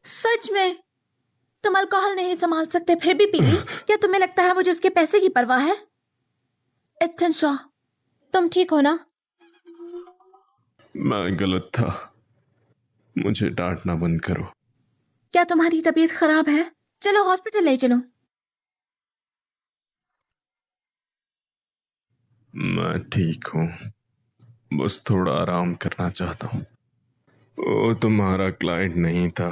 सच में? तुम अल्कोहल नहीं संभाल सकते फिर भी पी ली? क्या तुम्हें लगता है मुझे उसके पैसे की परवाह है? इथन शॉ, तुम ठीक हो ना? मैं गलत था, मुझे डांटना बंद करो। क्या तुम्हारी तबीयत खराब है? चलो हॉस्पिटल ले चलो। मैं ठीक हूँ, बस थोड़ा आराम करना चाहता हूँ। वो तुम्हारा क्लाइंट नहीं था,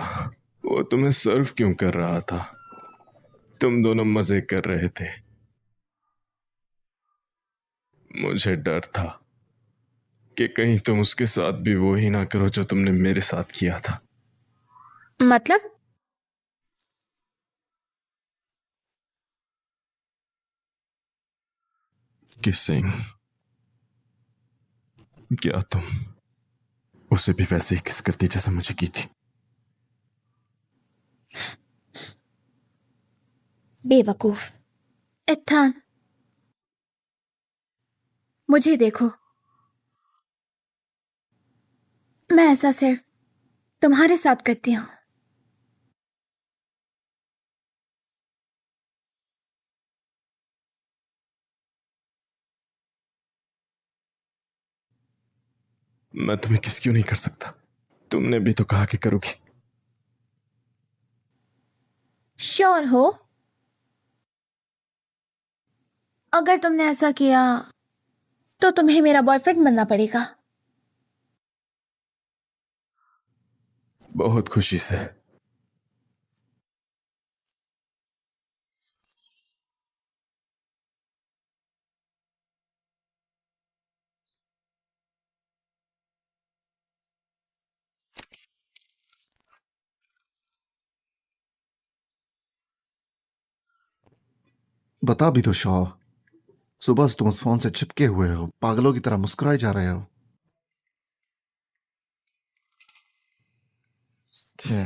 वो तुम्हें सर्व क्यों कर रहा था? तुम दोनों मजे कर रहे थे। मुझे डर था कि कहीं तुम उसके साथ भी वो ही ना करो जो तुमने मेरे साथ किया था। मतलब? किसिंग। क्या तुम उसे भी वैसे ही किस करती जैसे मुझे की थी? बेवकूफ। इत्थान, मुझे देखो, मैं ऐसा सिर्फ तुम्हारे साथ करती हूँ। मैं तुम्हें किस क्यों नहीं कर सकता? तुमने भी तो कहा कि करोगी। श्योर हो? अगर तुमने ऐसा किया तो तुम्हें मेरा बॉयफ्रेंड बनना पड़ेगा। बहुत खुशी से। बता भी तो शॉ, सुबह से तुम उस फोन से चिपके हुए हो, पागलों की तरह मुस्कुराए जा रहे हो। छे,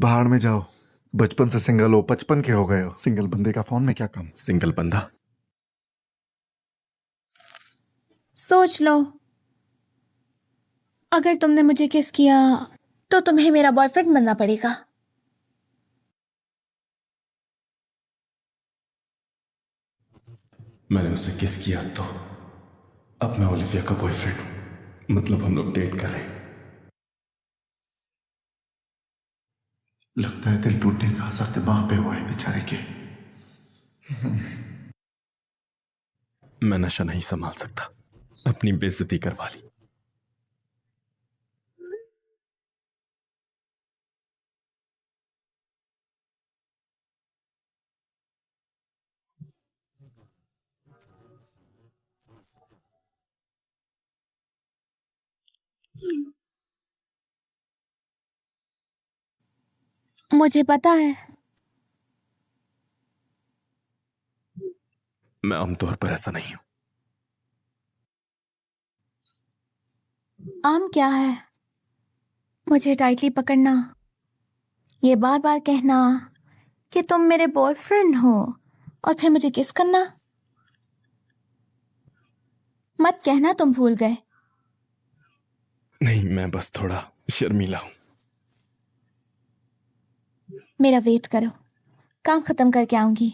भाड़ में जाओ। बचपन से सिंगल हो, 55 के हो गए हो, सिंगल बंदे का फोन में क्या काम? सिंगल बंदा? सोच लो, अगर तुमने मुझे किस किया तो तुम्हें मेरा बॉयफ्रेंड बनना पड़ेगा। मैंने उसे किस किया तो अब मैं ओलिविया का बॉयफ्रेंड हूं, मतलब हम लोग डेट कर रहे हैं। लगता है दिल टूटने का असर दिमाग पे हुआ है बेचारे के। मैं नशा नहीं संभाल सकता, अपनी बेइज्जती करवा ली। मुझे पता है। मैं आमतौर पर ऐसा नहीं हूं। आम क्या है? मुझे टाइटली पकड़ना, ये बार बार कहना कि तुम मेरे बॉयफ्रेंड हो और फिर मुझे किस करना। मत कहना तुम भूल गए। नहीं, मैं बस थोड़ा शर्मीला हूं। मेरा वेट करो, काम खत्म करके आऊंगी।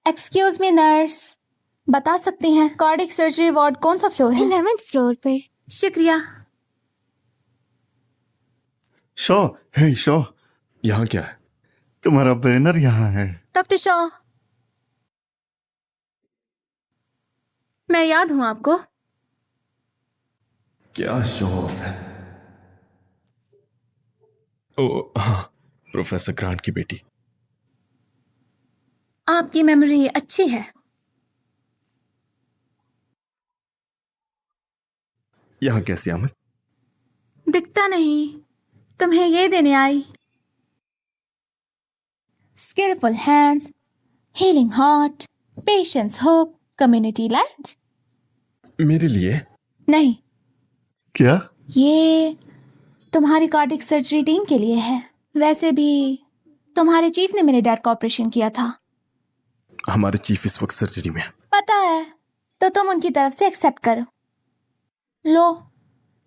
एक्सक्यूज मी नर्स, बता सकती हैं कार्डिक सर्जरी वार्ड कौन सा फ्लोर है? 11th फ्लोर पे। शुक्रिया। शॉ, हे शॉ, यहां क्या है? तुम्हारा बैनर यहाँ है। डॉक्टर शॉ, मैं याद हूं आपको। क्या शो ऑफ है? ओ हाँ, प्रोफेसर ग्रांट की बेटी। आपकी मेमोरी अच्छी है। यहां कैसी आमद? दिखता नहीं, तुम्हें ये देने आई। Skillful hands, healing heart, patience hope, community light. मेरे लिए? नहीं, क्या? ये तुम्हारी कार्डिक सर्जरी टीम के लिए है। वैसे भी तुम्हारे चीफ ने मेरे डैड का ऑपरेशन किया था। हमारे चीफ इस वक्त सर्जरी में है। पता है, तो तुम उनकी तरफ से एक्सेप्ट करो। लो,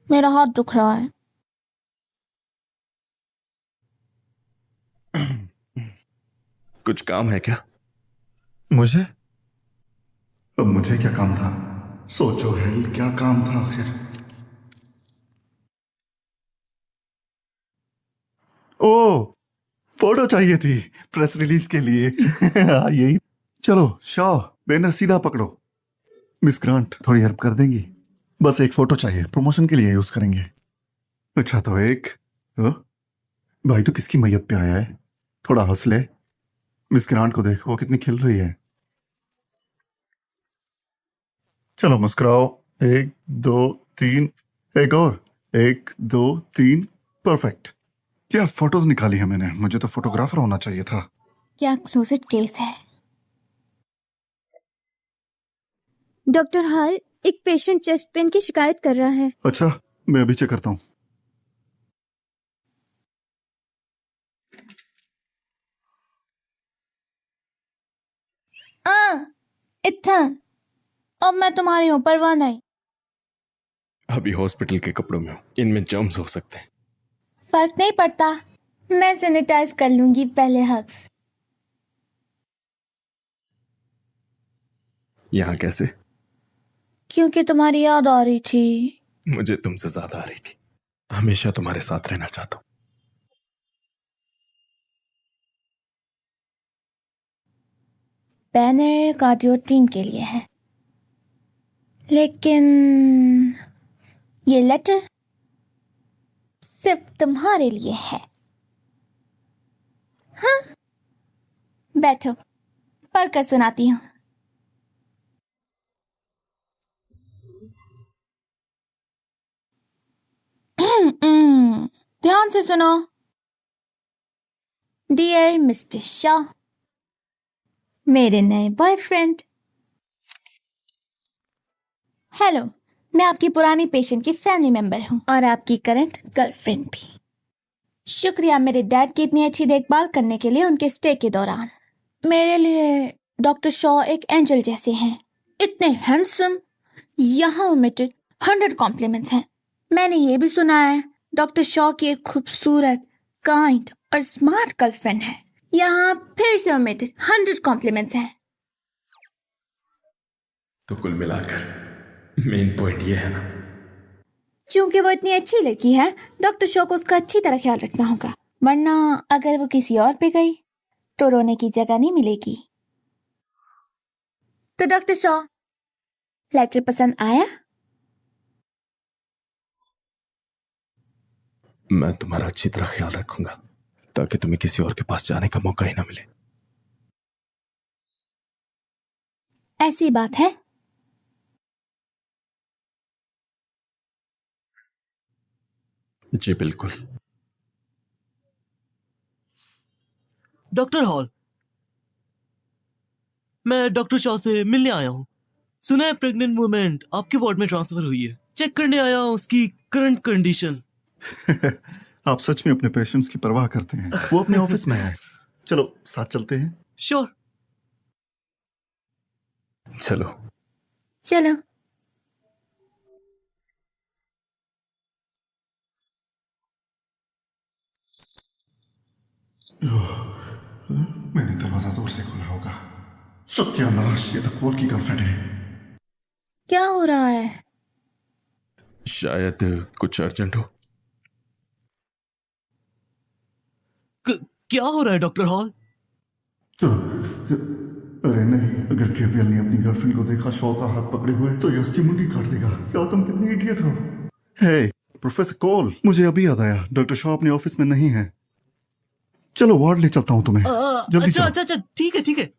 मेरा हाथ दुख रहा है। कुछ काम है क्या? मुझे? अब मुझे क्या काम था? सोचो हेल, क्या काम था आखिर? ओ, फोटो चाहिए थी प्रेस रिलीज के लिए। हाँ, यही। चलो शाह, बैनर सीधा पकड़ो। मिस ग्रांट थोड़ी हेल्प कर देंगी? बस एक फोटो चाहिए, प्रमोशन के लिए यूज करेंगे। अच्छा तो एक। भाई तो किसकी मैयत पे आया है? थोड़ा हंस ले। मिस ग्रांट को देख, वो कितनी खिल रही है। चलो मुस्कुराओ। एक, दो, तीन। एक और। एक, दो, तीन। परफेक्ट। क्या फोटोज निकाली है मैंने, मुझे तो फोटोग्राफर होना चाहिए था। क्या क्लोज्ड केस है? डॉक्टर हॉल, एक पेशेंट चेस्ट पेन की शिकायत कर रहा है। अच्छा, मैं अभी चेक करता हूँ। इतना अब मैं तुम्हारी हूँ, परवाह नहीं। अभी हॉस्पिटल के कपड़ों में हूँ, इनमें जर्म्स हो सकते हैं। फर्क नहीं पड़ता, मैं सैनिटाइज कर लूंगी पहले हग्स। यहाँ कैसे? क्योंकि तुम्हारी याद आ रही थी। मुझे तुमसे ज्यादा आ रही थी। हमेशा तुम्हारे साथ रहना चाहता हूँ। बैनर कार्डियो टीम के लिए है, लेकिन ये लेटर सिर्फ तुम्हारे लिए है। हाँ, बैठो, पढ़कर सुनाती हूँ। ध्यान से सुनो। डियर मिस्टर शाह, मेरे नए बॉयफ्रेंड। हेलो, मैं आपकी पुरानी पेशेंट की फैमिली मेंबर हूँ और आपकी करंट गर्लफ्रेंड भी। शुक्रिया मेरे डैड की इतनी अच्छी देखभाल करने के लिए उनके स्टे के दौरान। मेरे लिए डॉक्टर शॉ एक एंजल जैसे हैं। इतने हैंडसम, यहाँ ओमिटेड 100 कॉम्प्लीमेंट्स हैं। मैंने ये भी सुना है डॉक्टर शॉ की एक खूबसूरत, काइंड और स्मार्ट गर्लफ्रेंड है। यहाँ फिर से ओमिटेड 100 कॉम्प्लीमेंट्स हैं। तो कुल मिलाकर मेन पॉइंट ये है ना, क्योंकि वो इतनी अच्छी लड़की है, डॉक्टर शॉ को उसका अच्छी तरह ख्याल रखना होगा, वरना अगर वो किसी और पे गई तो रोने की जगह नहीं मिलेगी। तो डॉक्टर शॉ, लेटर पसंद आया? मैं तुम्हारा अच्छी तरह ख्याल रखूंगा ताकि तुम्हें किसी और के पास जाने का मौका ही ना मिले। ऐसी बात है? जी बिल्कुल। डॉक्टर हॉल, मैं डॉक्टर शॉ से मिलने आया हूँ। सुना है प्रेग्नेंट वुमेन आपके वार्ड में ट्रांसफर हुई है। चेक करने आया हूँ उसकी करंट कंडीशन। आप सच में अपने पेशेंट्स की परवाह करते हैं। वो अपने ऑफिस में है। चलो साथ चलते हैं। श्योर। चलो। चलो। मैंने दरवाजा जोर से खोला होगा। सत्यानाश, ये तो कोल की गर्लफ्रेंड है। क्या हो रहा है? शायद कुछ अर्जेंट हो। क्या हो रहा है डॉक्टर हॉल? तो अरे नहीं, अगर केवीएल ने अपनी गर्लफ्रेंड को देखा शॉ का हाथ पकड़े हुए तो ये उसकी मुंडी काट देगा। क्या तुम कितने इडियट हो। हे प्रोफेसर कोल, मुझे अभी याद आया डॉक्टर शॉ अपने ऑफिस में नहीं है। चलो वार्ड ले चलता हूँ तुम्हें। जल्दी अच्छा चलो। अच्छा अच्छा, ठीक है ठीक है।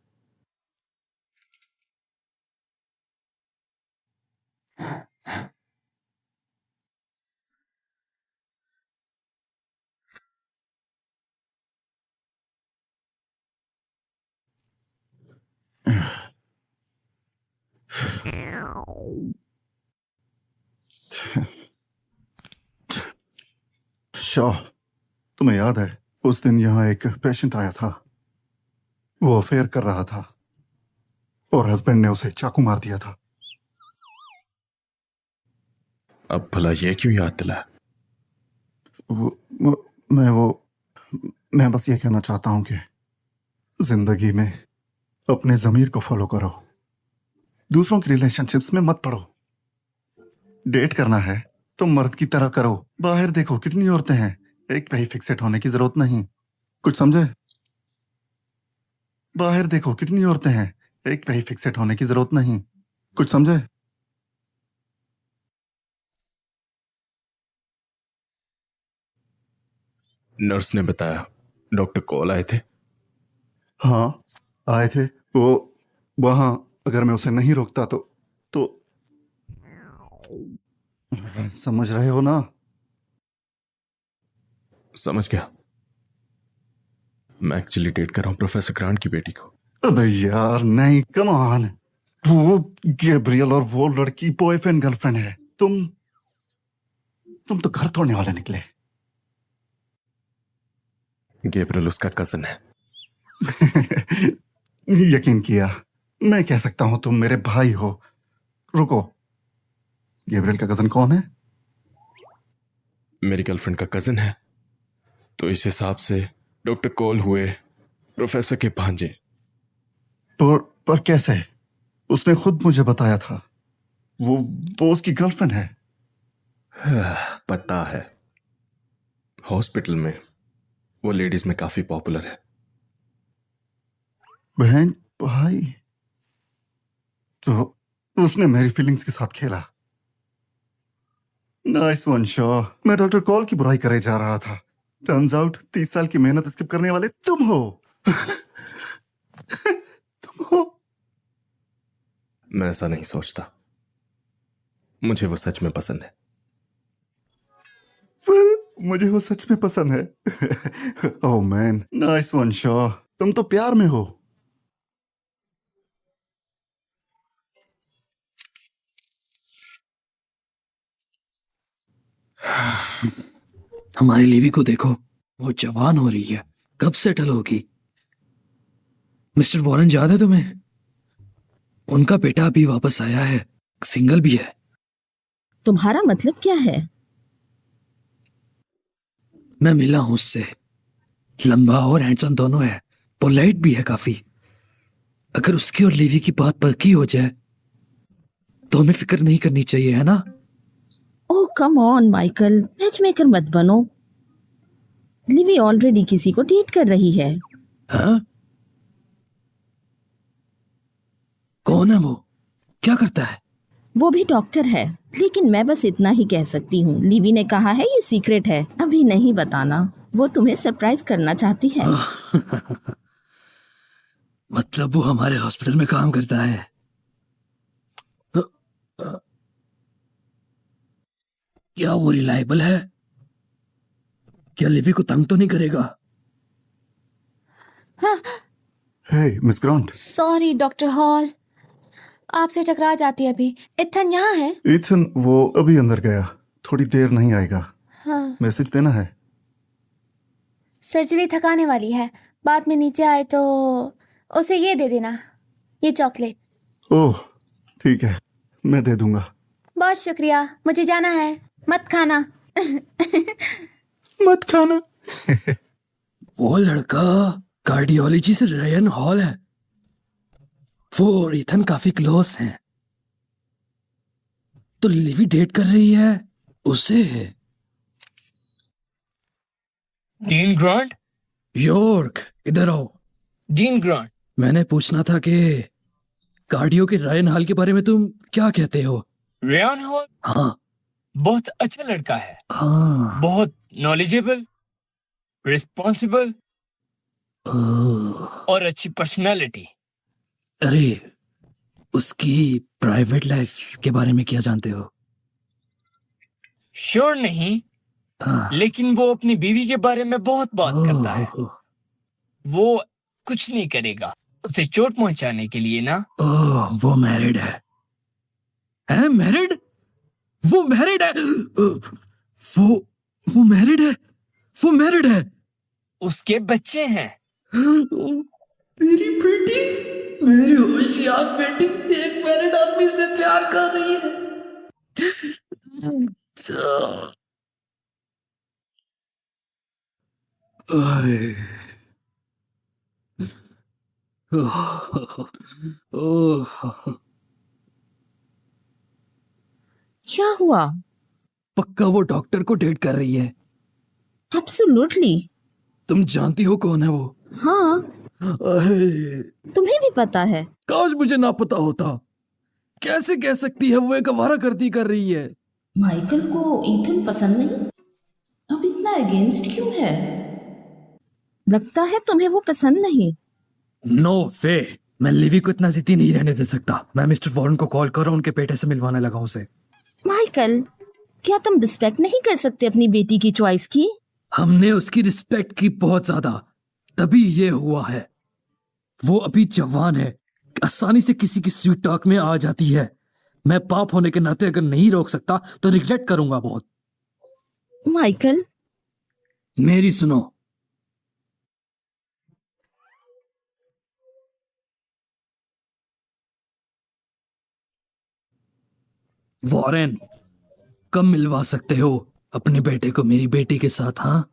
शॉ, तुम्हें याद है उस दिन यहाँ एक पेशेंट आया था, वो अफेयर कर रहा था और हस्बैंड ने उसे चाकू मार दिया था। अब भला ये क्यों याद दिला? मैं बस ये कहना चाहता हूं कि जिंदगी में अपने जमीर को फॉलो करो, दूसरों की रिलेशनशिप्स में मत पड़ो। डेट करना है तो मर्द की तरह करो। बाहर देखो कितनी औरतें हैं, एक पे ही फिक्सेट होने की जरूरत नहीं। कुछ समझे? बाहर देखो कितनी औरतें हैं, एक पे ही फिक्सेट होने की जरूरत नहीं। कुछ समझे? नर्स ने बताया डॉक्टर कॉल आए थे। हाँ आए थे वो वहां। अगर मैं उसे नहीं रोकता तो समझ रहे हो ना? समझ गया। मैं एक्चुअली डेट कर रहा हूं प्रोफेसर ग्रांट की बेटी को। अबे यार नहीं, कम ऑन। वो गैब्रियल और वो लड़की बॉयफ्रेंड गर्लफ्रेंड है। तुम तो घर तोड़ने वाले निकले। गैब्रियल उसका कजन है। यकीन किया। मैं कह सकता हूं तुम मेरे भाई हो। रुको, गैब्रियल का कजन कौन है? मेरी गर्लफ्रेंड का कजन है, तो इस हिसाब से डॉक्टर कॉल हुए प्रोफेसर के भांजे। पर कैसे? उसने खुद मुझे बताया था वो उसकी गर्लफ्रेंड है। पता है, हॉस्पिटल में वो लेडीज में काफी पॉपुलर है। बहन भाई, तो उसने मेरी फीलिंग्स के साथ खेला। Nice one Shaw. मैं डॉक्टर कॉल की बुराई करे जा रहा था। टर्न्स आउट 30 साल की मेहनत स्किप करने वाले तुम हो। तुम हो। मैं ऐसा नहीं सोचता, मुझे वो सच में पसंद है। पर मुझे वो सच में पसंद है। Oh man, nice one Shaw. तुम तो प्यार में हो। हमारी लिवी को देखो, वो जवान हो रही है, कब सेटल होगी? मिस्टर वॉरेन याद है तुम्हें? उनका बेटा अभी वापस आया है, सिंगल भी है। तुम्हारा मतलब क्या है? मैं मिला हूं उससे, लंबा और हैंडसम दोनों है, पोलाइट भी है काफी। अगर उसकी और लिवी की बात पक्की हो जाए तो हमें फिक्र नहीं करनी चाहिए, है ना? Oh come on Michael, match maker मत बनो। लिवी ऑलरेडी किसी को डेट कर रही है। हाँ? कौन है वो? क्या करता है? वो भी डॉक्टर है, लेकिन मैं बस इतना ही कह सकती हूँ, लिवी ने कहा है ये सीक्रेट है, अभी नहीं बताना। वो तुम्हें सरप्राइज करना चाहती है। मतलब वो हमारे हॉस्पिटल में काम करता है? क्या वो रिलायबल है? क्या लिवी को तंग तो नहीं करेगा? Hey miss Grant. Sorry doctor Hall, आपसे टकरा जाती अभी। इथन यहाँ है? इथन वो अभी अंदर गया, थोड़ी देर नहीं आएगा। हाँ, मैसेज देना है। सर्जरी थकाने वाली है, बाद में नीचे आए तो उसे ये दे देना, ये चॉकलेट। ओह ठीक है, मैं दे दूंगा। बहुत शुक्रिया, मुझे जाना है, मत खाना। मत खाना। वो लड़का कार्डियोलॉजी से रायन हॉल है। वो और इथन काफी क्लोज हैं। तो लिवी डेट कर रही है उसे। Dean grant? यॉर्क, इधर आओ। डीन ग्रांट, मैंने पूछना था कि कार्डियो के रायन हॉल के बारे में तुम क्या कहते हो? रेयान हॉल हाँ बहुत अच्छा लड़का है, हाँ। बहुत नॉलेजेबल, रिस्पॉन्सिबल ओह, और अच्छी पर्सनालिटी। अरे उसकी प्राइवेट लाइफ के बारे में क्या जानते हो? श्योर नहीं, हाँ। लेकिन वो अपनी बीवी के बारे में बहुत बात करता है। ओह, वो कुछ नहीं करेगा उसे चोट पहुंचाने के लिए ना। ओह, वो मैरिड है? मैरिड? वो मैरिड है? वो मैरिड है? वो मैरिड है। उसके बच्चे हैं। मेरी बेटी, मेरी होशियार बेटी एक मैरिड आदमी से प्यार कर रही है। ओए, ओह, क्या हुआ? पक्का वो डॉक्टर को डेट कर रही है। एब्सोल्युटली। तुम जानती हो कौन है वो? हाँ, अहे, तुम्हें भी पता है। काश मुझे ना पता होता। कैसे कह सकती है वो एक आवारागर्दी कर रही है? माइकल को ईथन पसंद नहीं? अब इतना अगेंस्ट क्यों है? लगता है तुम्हें वो पसंद नहीं। नो वे, मैं लिवी को इतना जिद्दी नहीं रहने दे सकता। मैं मिस्टर वॉरेन को कॉल कर रहा हूँ, उनके बेटे से मिलवाने लगा उसे। माइकल, क्या तुम रिस्पेक्ट नहीं कर सकते अपनी बेटी की चॉइस की? हमने उसकी रिस्पेक्ट की बहुत ज्यादा, तभी ये हुआ है। वो अभी जवान है, आसानी से किसी की स्वीट टॉक में आ जाती है। मैं पाप होने के नाते अगर नहीं रोक सकता तो रिग्रेट करूंगा बहुत। माइकल, मेरी सुनो। वॉरेन, कब मिलवा सकते हो अपने बेटे को मेरी बेटी के साथ? हाँ,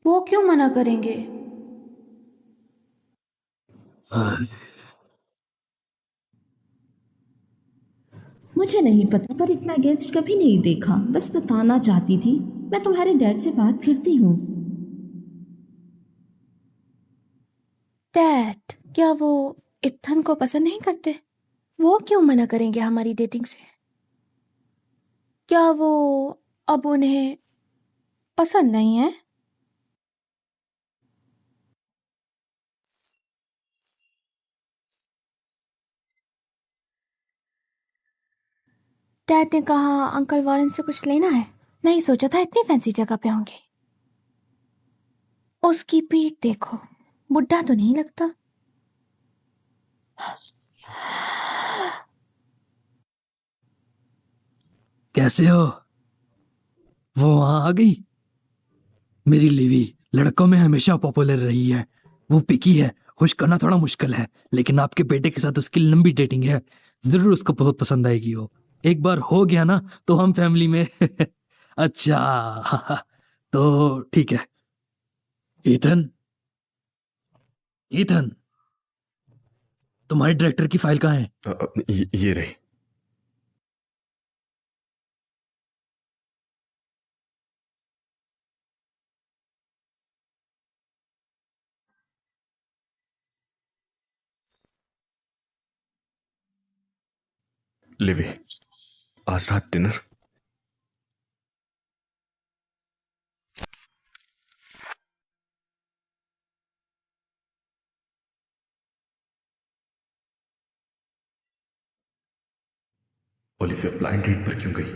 वो क्यों मना करेंगे? मुझे नहीं पता, पर इतना अगेंस्ट कभी नहीं देखा। बस बताना चाहती थी। मैं तुम्हारे डैड से बात करती हूँ। डैड, क्या वो इथन को पसंद नहीं करते? वो क्यों मना करेंगे हमारी डेटिंग से? क्या वो अब उन्हें पसंद नहीं है? डैड ने कहा अंकल वॉरेन से कुछ लेना है। नहीं सोचा था इतनी फैंसी जगह पे होंगे। उसकी पीठ देखो, बुढ़ा तो नहीं लगता। कैसे हो? वो वहां आ गई। मेरी लिवी लड़कों में हमेशा पॉपुलर रही है। वो पिकी है, खुश करना थोड़ा मुश्किल है, लेकिन आपके बेटे के साथ उसकी लंबी डेटिंग है, जरूर उसको बहुत पसंद आएगी। वो एक बार हो गया ना तो हम फैमिली में अच्छा तो ठीक है। ईथन, ईथन, तुम्हारी डायरेक्टर की फाइल कहाँ है? ये रही। लिवी, आज रात डिनर? ओलिविया ब्लाइंड डेट पर क्यों गई?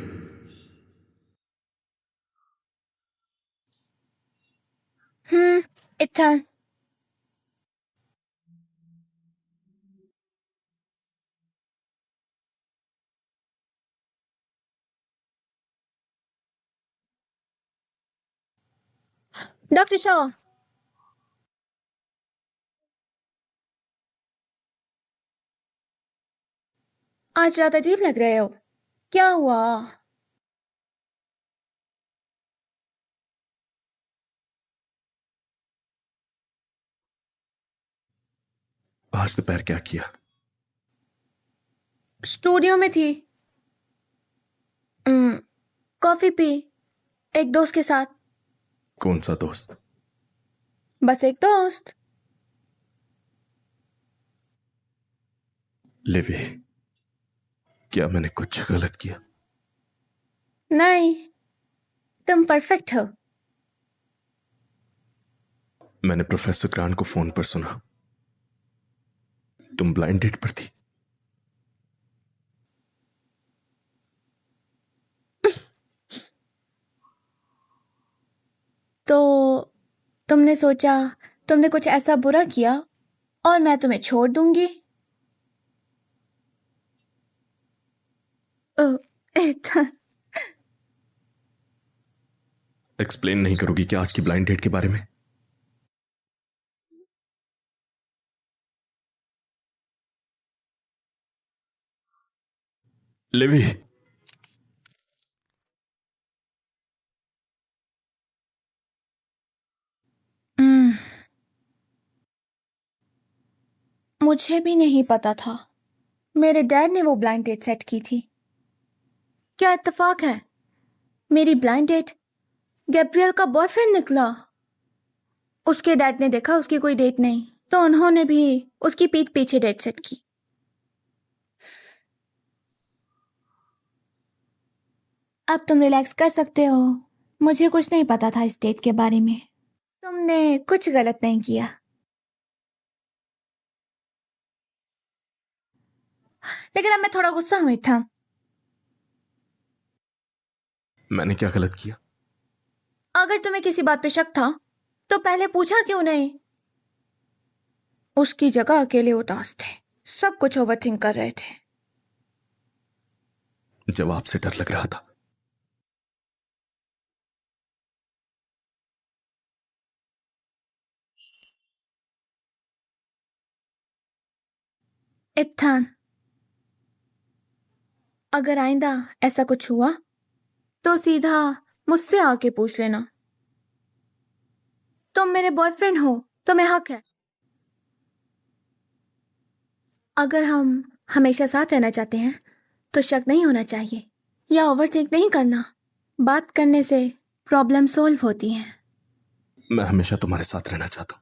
इथन, डॉक्टर शॉ, आज रात अजीब लग रहे हो। क्या हुआ? आज दोपहर क्या किया? स्टूडियो में थी। कॉफी पी, एक दोस्त के साथ। कौन सा दोस्त? बस एक दोस्त। लिवी, क्या मैंने कुछ गलत किया? नहीं, तुम परफेक्ट हो। मैंने प्रोफेसर ग्रांट को फोन पर सुना, तुम ब्लाइंड डेट पर थी। तो तुमने सोचा तुमने कुछ ऐसा बुरा किया और मैं तुम्हें छोड़ दूंगी। इथन, एक्सप्लेन नहीं करोगी क्या आज की ब्लाइंड डेट के बारे में? लिवी, मुझे भी नहीं पता था। मेरे डैड ने वो ब्लाइंड डेट सेट की थी। क्या इत्तेफाक है, मेरी ब्लाइंड डेट गैब्रियल का बॉयफ्रेंड निकला। उसके डैड ने देखा उसकी कोई डेट नहीं, तो उन्होंने भी उसकी पीठ पीछे डेट सेट की। अब तुम रिलैक्स कर सकते हो। मुझे कुछ नहीं पता था इस डेट के बारे में। तुमने कुछ गलत नहीं किया। लेकिन अब मैं थोड़ा गुस्सा हूं इथन। मैंने क्या गलत किया? अगर तुम्हें किसी बात पे शक था तो पहले पूछा क्यों नहीं? उसकी जगह अकेले उदास थे, सब कुछ ओवरथिंक कर रहे थे। जवाब से डर लग रहा था। इत्थान, अगर आइंदा ऐसा कुछ हुआ तो सीधा मुझसे आके पूछ लेना। तुम मेरे बॉयफ्रेंड हो, तुम्हें हक है। अगर हम हमेशा साथ रहना चाहते हैं तो शक नहीं होना चाहिए या ओवरथिंक नहीं करना। बात करने से प्रॉब्लम सॉल्व होती है। मैं हमेशा तुम्हारे साथ रहना चाहता हूं,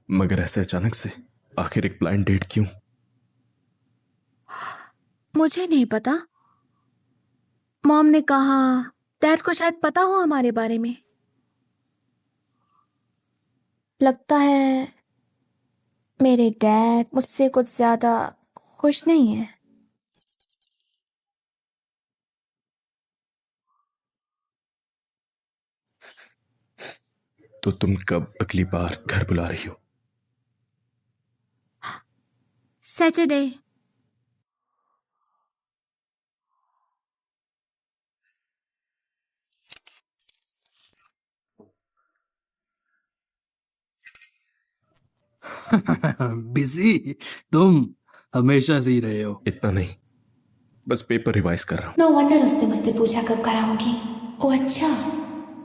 मगर ऐसे अचानक से आखिर एक ब्लाइंड डेट क्यों? मुझे नहीं पता। मॉम ने कहा डैड को शायद पता हो हमारे बारे में। लगता है मेरे डैड मुझसे कुछ ज्यादा खुश नहीं है। तो तुम कब अगली बार घर बुला रही हो? सैटरडे। बिजी? तुम हमेशा से ही रहे हो। इतना नहीं, बस पेपर रिवाइज कर रहा हूं। नो वंडर उसने मुझसे पूछा कब कराऊंगी। ओ अच्छा,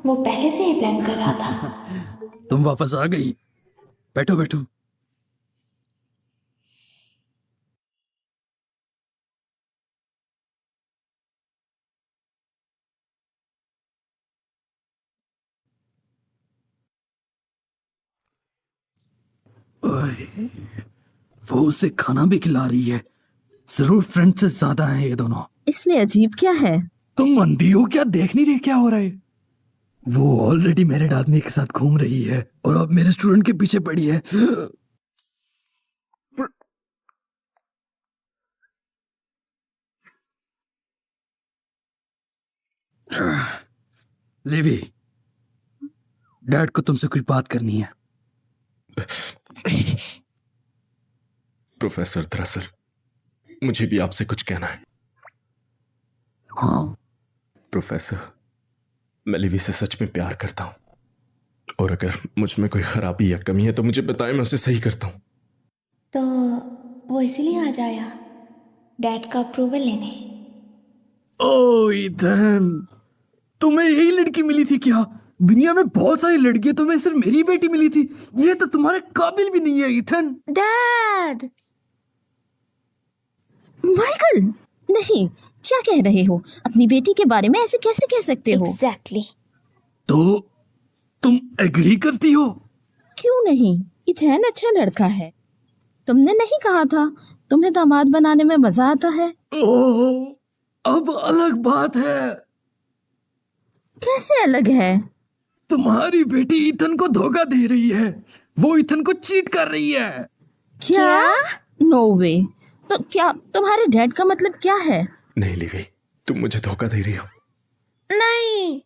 वो पहले से ही प्लान कर रहा था। तुम वापस आ गई। बैठो बैठो। ओए, वो उसे खाना भी खिला रही है। जरूर फ्रेंड से ज्यादा हैं ये दोनों। इसमें अजीब क्या है? तुम अंधी हो क्या? देख नहीं रहे क्या हो रहा है? वो ऑलरेडी मैरिड आदमी के साथ घूम रही है और अब मेरे स्टूडेंट के पीछे पड़ी है। लेवी, डैड को तुमसे कुछ बात करनी है। प्रोफेसर, दरअसल मुझे भी आपसे कुछ कहना है। हाँ? प्रोफेसर, मैं लिवी से सच में प्यार करता हूं, और अगर मुझ में कोई खराबी या कमी है तो मुझे बताएं, मैं उसे सही करता हूं। तो वो इसलिए आज आया डैड का अप्रूवल लेने। ओ इथन, तुम्हें यही लड़की मिली थी क्या? दुनिया में बहुत सारी लड़कियां, तुम्हें सिर्फ मेरी बेटी मिली थी। ये तो तुम्हारे काबिल भी नहीं है इथन। डैड! माइकल, नहीं, क्या कह रहे हो? अपनी बेटी के बारे में ऐसे कैसे कह सकते हो? एग्जैक्टली। तो तुम एग्री करती हो? क्यों नहीं? इथेन अच्छा लड़का है। तुमने नहीं कहा था तुम्हें दामाद बनाने में मजा आता है? ओह, अब अलग बात है। कैसे अलग है? तुम्हारी बेटी इथन को धोखा दे रही है। वो इथन को चीट कर रही है। क्या? नो वे। तो क्या तुम्हारे डैड का मतलब क्या है? नहीं लिवी, तुम मुझे धोखा दे रही हो। नहीं,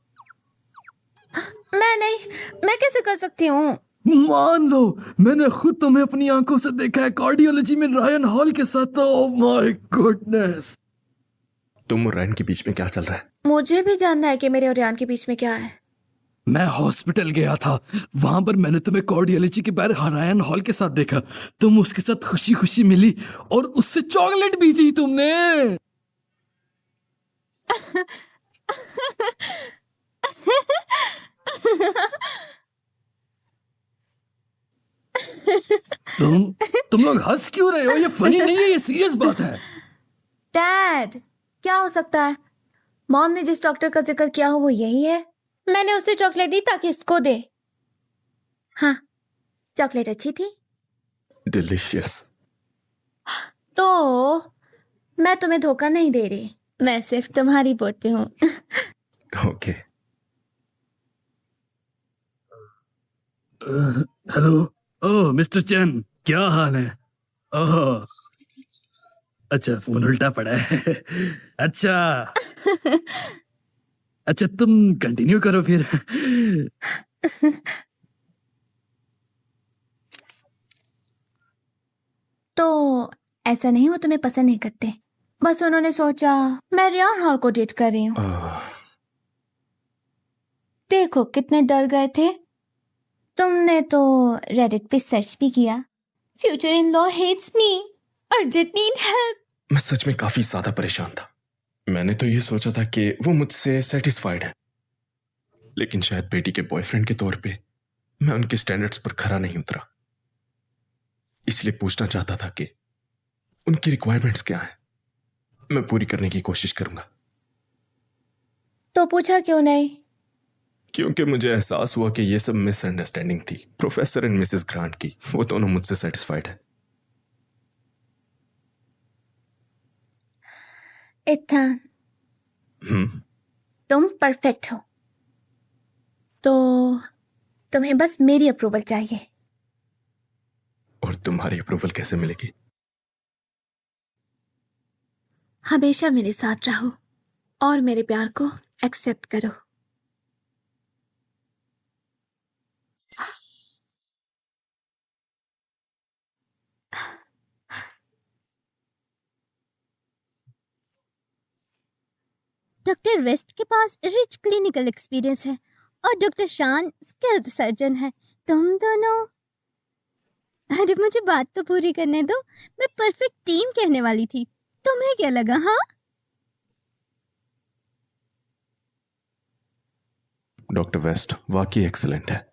मैं नहीं, मैं कैसे कर सकती हूँ? मान लो, मैंने खुद तुम्हें अपनी आंखों से देखा है कार्डियोलॉजी में रायन हॉल के साथ। Oh my goodness. तुम और रैन के बीच में क्या चल रहा है? मुझे भी जानना है कि मेरे और रियान के बीच में क्या है। मैं हॉस्पिटल गया था, वहां पर मैंने तुम्हें कार्डियोलॉजी के बाहर रायन हॉल के साथ देखा। तुम उसके साथ खुशी खुशी मिली और उससे चॉकलेट भी दी तुमने। तुम लोग हंस क्यों रहे हो? ये फनी नहीं है, ये सीरियस बात है। डैड, क्या हो सकता है? मॉम ने जिस डॉक्टर का जिक्र किया हो वो यही है। मैंने उसे चॉकलेट दी ताकि इसको दे। हाँ, चॉकलेट अच्छी थी। डिलीशियस। तो मैं तुम्हें धोखा नहीं दे रही, मैं सिर्फ तुम्हारी बोट पे हूँ। ओके। हेलो। ओह मिस्टर चैन, क्या हाल है? ओह अच्छा, फोन उल्टा पड़ा है। अच्छा अच्छा, तुम कंटिन्यू करो फिर। तो ऐसा नहीं वो तुम्हें पसंद नहीं करते, बस उन्होंने सोचा मैं रियान हॉल को डेट कर रही हूँ। देखो कितने डर गए थे। तुमने तो रेडिट पे सर्च भी किया। Future in law hates me, urgent need help. मैं सच में काफी ज्यादा परेशान था। मैंने तो ये सोचा था कि वो मुझसे सेटिस्फाइड है, लेकिन शायद बेटी के बॉयफ्रेंड के तौर पे मैं उनके स्टैंडर्ड्स पर खरा नहीं उतरा। इसलिए पूछना चाहता था कि उनकी रिक्वायरमेंट्स क्या हैं। मैं पूरी करने की कोशिश करूंगा। तो पूछा क्यों नहीं? क्योंकि मुझे एहसास हुआ कि ये सब मिसअंडरस्टैंडिंग थी। प्रोफेसर एंड मिसेस ग्रांट की, वो दोनों मुझसे सेटिस्फाइड है। इत्थान, तुम परफेक्ट हो, तो तुम्हें बस मेरी अप्रूवल चाहिए। और तुम्हारी अप्रूवल कैसे मिलेगी? हमेशा मेरे साथ रहो और मेरे प्यार को एक्सेप्ट करो। डॉक्टर वेस्ट के पास रिच क्लिनिकल एक्सपीरियंस है और डॉक्टर शान स्किल्ड सर्जन है। तुम दोनों, अरे मुझे बात तो पूरी करने दो। मैं परफेक्ट टीम कहने वाली थी, तुम्हें क्या लगा? हाँ, डॉक्टर वेस्ट वाकई एक्सीलेंट है।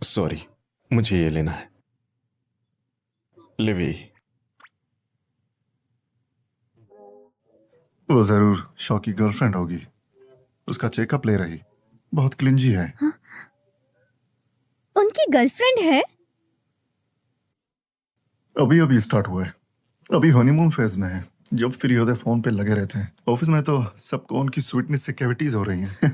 सॉरी, मुझे ये लेना है। लिवी, वो जरूर शॉ की गर्लफ्रेंड होगी। उसका चेकअप ले रही, बहुत क्लिंजी है। उनकी गर्लफ्रेंड है? अभी अभी स्टार्ट हुआ है, अभी हनीमून फेज में है। जब फ्री होते फोन पे लगे रहते हैं। ऑफिस में तो सबको उनकी स्वीटनेस से कैविटीज हो रही हैं।